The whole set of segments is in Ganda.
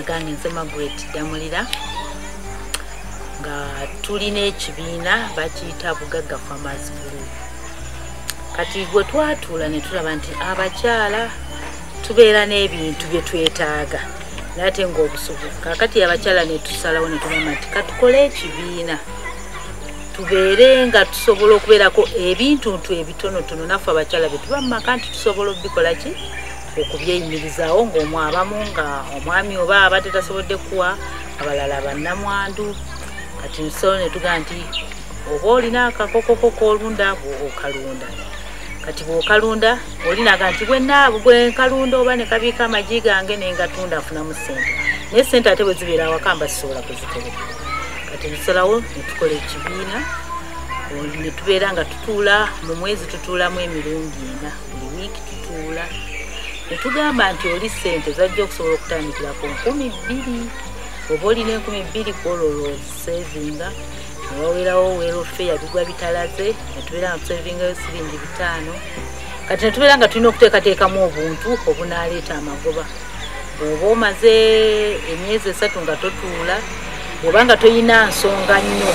gange nze Margaret Damulira nga tulina ekibiina bakiyita Bugagga Farmers Group. Kati gwe twatuula ne tulaba nti abakyala tubeera n'ebintu bye twetaaga nate ng'obusubuzi. Kakati abakyala ne tusalawo ne tugamba nti katukole ekibiina tubeere nga tusobola okubeerako ebintu ebitonotono naffe abakyala bye tuba mu maka nti tusobola okubikola ki okubyeyimirizaawo ng'omwabamu nga omwami oba abadde tasobodde kuwa abalala bannamwandu. Kati nsobola ne tugamba nti oba olina akakokoko k'olunda okalunda. Kati bw'okalunda olinaga nti bwe nkalunda oba ne kabiika amagi gange ne ngatunda afunamu ssente. Naye ssente ate bwe zibeera awaka mba sisobola kuzitereka. Kati tusalawo ne tukola ekibiina ne tubeera nga tutuula mu mwezi tutuulamu emirundi 4 buli wiiki tutuula. Ne tugamba nti oli ssente zajja okusobola okutandikira ku 20,000. Oba olina 20,000 kwolwo ozisevinga ne wawerawo welfare bigwa bitalaze ne tubeera nga tusevingayo siringi 5. Kati ne tubeera nga tulina okuteekateekamu obuntu obunaaleeta amagoba. Bw'oba omaze emyezi 3 nga totuula oba nga toyina nsonga nnyo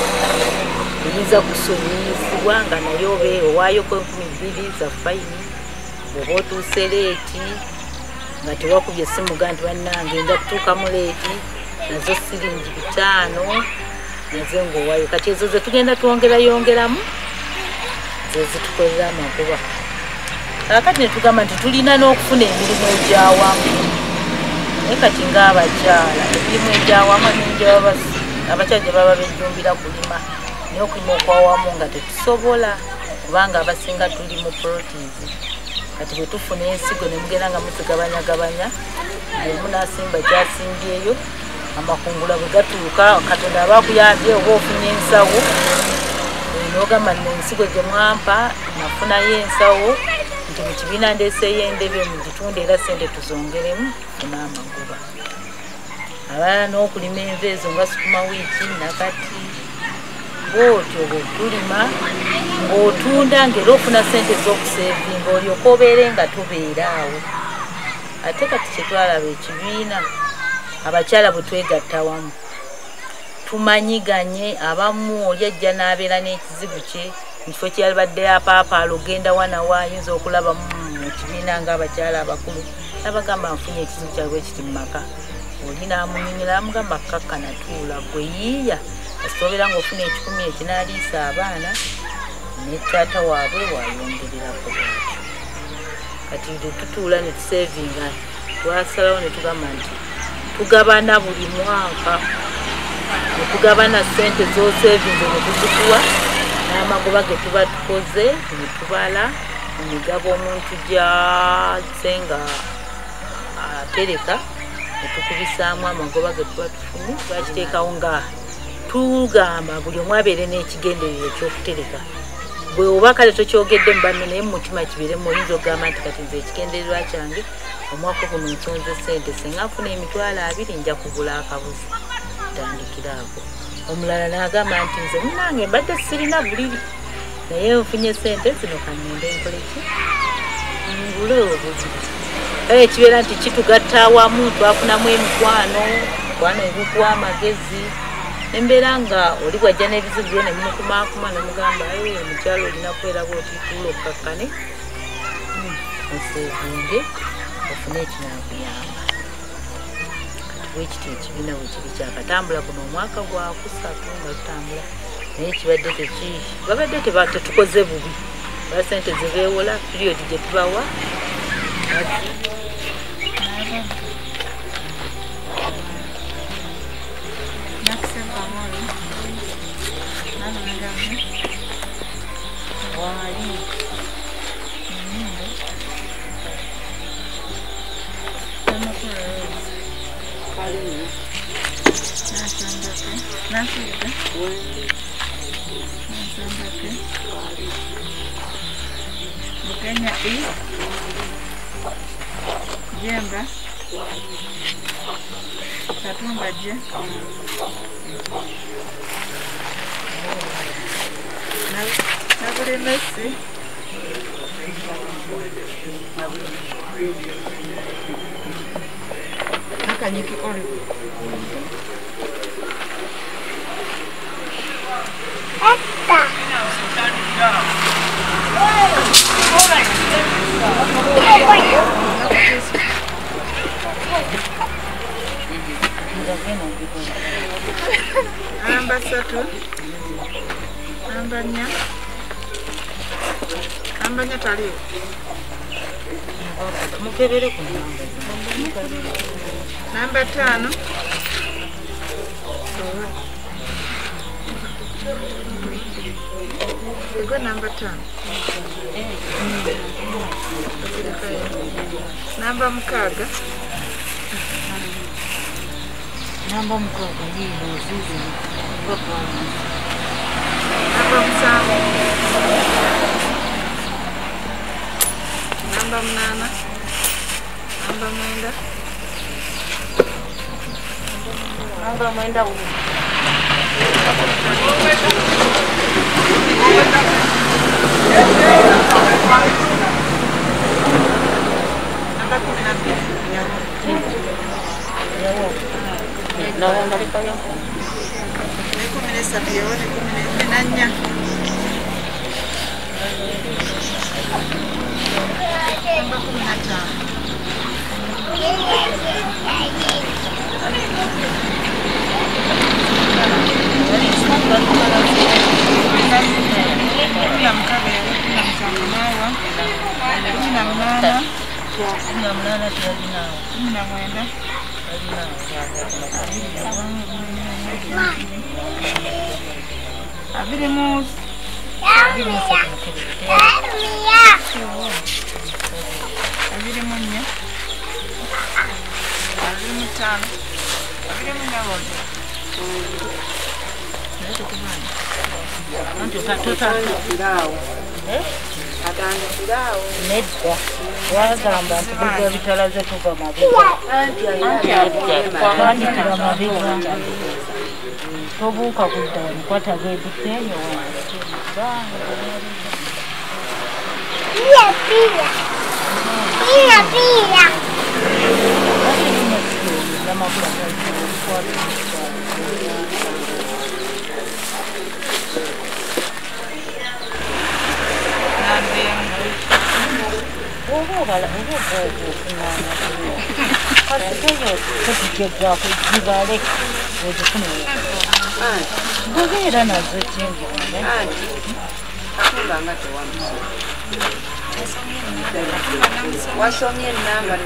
oyinza kusuubizibwa nga naye owaayoko 20,000 za fayini. Bw'oba otuuse leeti nga tewakubye essimu ga nti bannange nja kutuuka mu leeti nazo siringi 5 nazo ng'owaayo. Kati ezo ze tugenda twongerayongeramu ze zitukolera amagoba. Kakati ne tugamba nti tulina n'okufuna emirimu egyawamu. Naye kati ng'abakyala emirimu egyawamu ningi abakyala gye baba bejjumbira kulima naye okulima okwawamu nga tetusobola kubanga abasinga tuli mu plotizi. Kati bwe tufuna ensigo ne mugenda nga muzigabanyagabanya ng'omu n'asimba kyasimbyeyo amakungula bwe gatuuka Katonda aba akuyambye oba ofunye ensawo n'ogamba n'ensigo gye mwampa nafunayo ensawo nti mu kibiina ndeeseeyo endebe mugitunde era ssente tuzongeremu tufune amagoba. Abalala n'okulima enva ezo nga sukuma wiiki nakati bw'otyo bw'otulima ng'otunda ng'era ofuna ssente z'okuseevinga olyoka obeere nga tubeera awo. Ate kati kye twalaba ekibiina abakyala bwe twegatta wamu tumanyiganye. Abamu oli ajja n'abeera n'ekizibu kye mu kifo kyeyabadde apaapaala ogenda wanawa ayinza okulaba mu kibiina ng'abakyala abakulu n'abagamba nfunye ekizibu kyabwe ekiti mu maka. Oli n'amunyumira amugamba kakkana tuula gwe yiiya kasita obeera ng'ofuna 10,000 ekinaaliisa abaana ne taata waabwe wayongererako bwatyo. Kati tutuula ne tuseevinga twasalawo ne tugamba nti tugabana buli mwaka ne tugabana ssente z'oseevinga ne tuzikuwa n'amagoba ge tuba tukoze ne tubala mu migabo omuntu gy'azze nga atereka ne tukubisaamu amagoba ge tuba tufunye. Twakiteekawo nga tugamba buli omu abeere n'ekigendererwa ekyokutereka. Bwe oba kale tokyogedde mu banno naye mu mutima kibeeremu oyinza okugamba nti kati nze ekigendererwa kyange omwaka guno nsonze ssente senga nfuna emitwalo 2 nja kugula akabuzi tandikira ako. Omulala n'agamba nti nze munange mbadde sirina buliri naye nfunye ssente zino kangende nkole ki ngule obuzi. Kale kibeera nti kitugatta awamu twafunamu emikwano ebikuwa amagezi nembeera nga oli bwajja n'ebizibu byo ne mumukumaakuma ne mugamba omukyalo olina kweraga oti tuula okkakkane oseevinge ofune ekinaakuyamba. Kati bwekiti ekibiina bwe kiri kyakatambula guno omwaka gwa 3 nga tutambula naye kibadde babadde tetukoze bubi ba ssente ze beewola piriyodi gye tubawa Kenya Jemba Katumba je Nabure Messi Nakanyiki olive. Namba 3. Namba 4. Namba 4 taliyo. Mukebere ku Namba 5. Ego namba 5. Namba 6. namba mukaaga yiino zizo bakwana Namba 7. Namba 8. Namba 9. namba mwenda uno Namba 12. nawe ngalikayo 13 yone 14. Namba nedda yagamba nti biga bitalaze tuva mabega kwandikira mabega tobuuka kudda mukwataga ebiteeyo wansi era nazo kingi wasomye enamba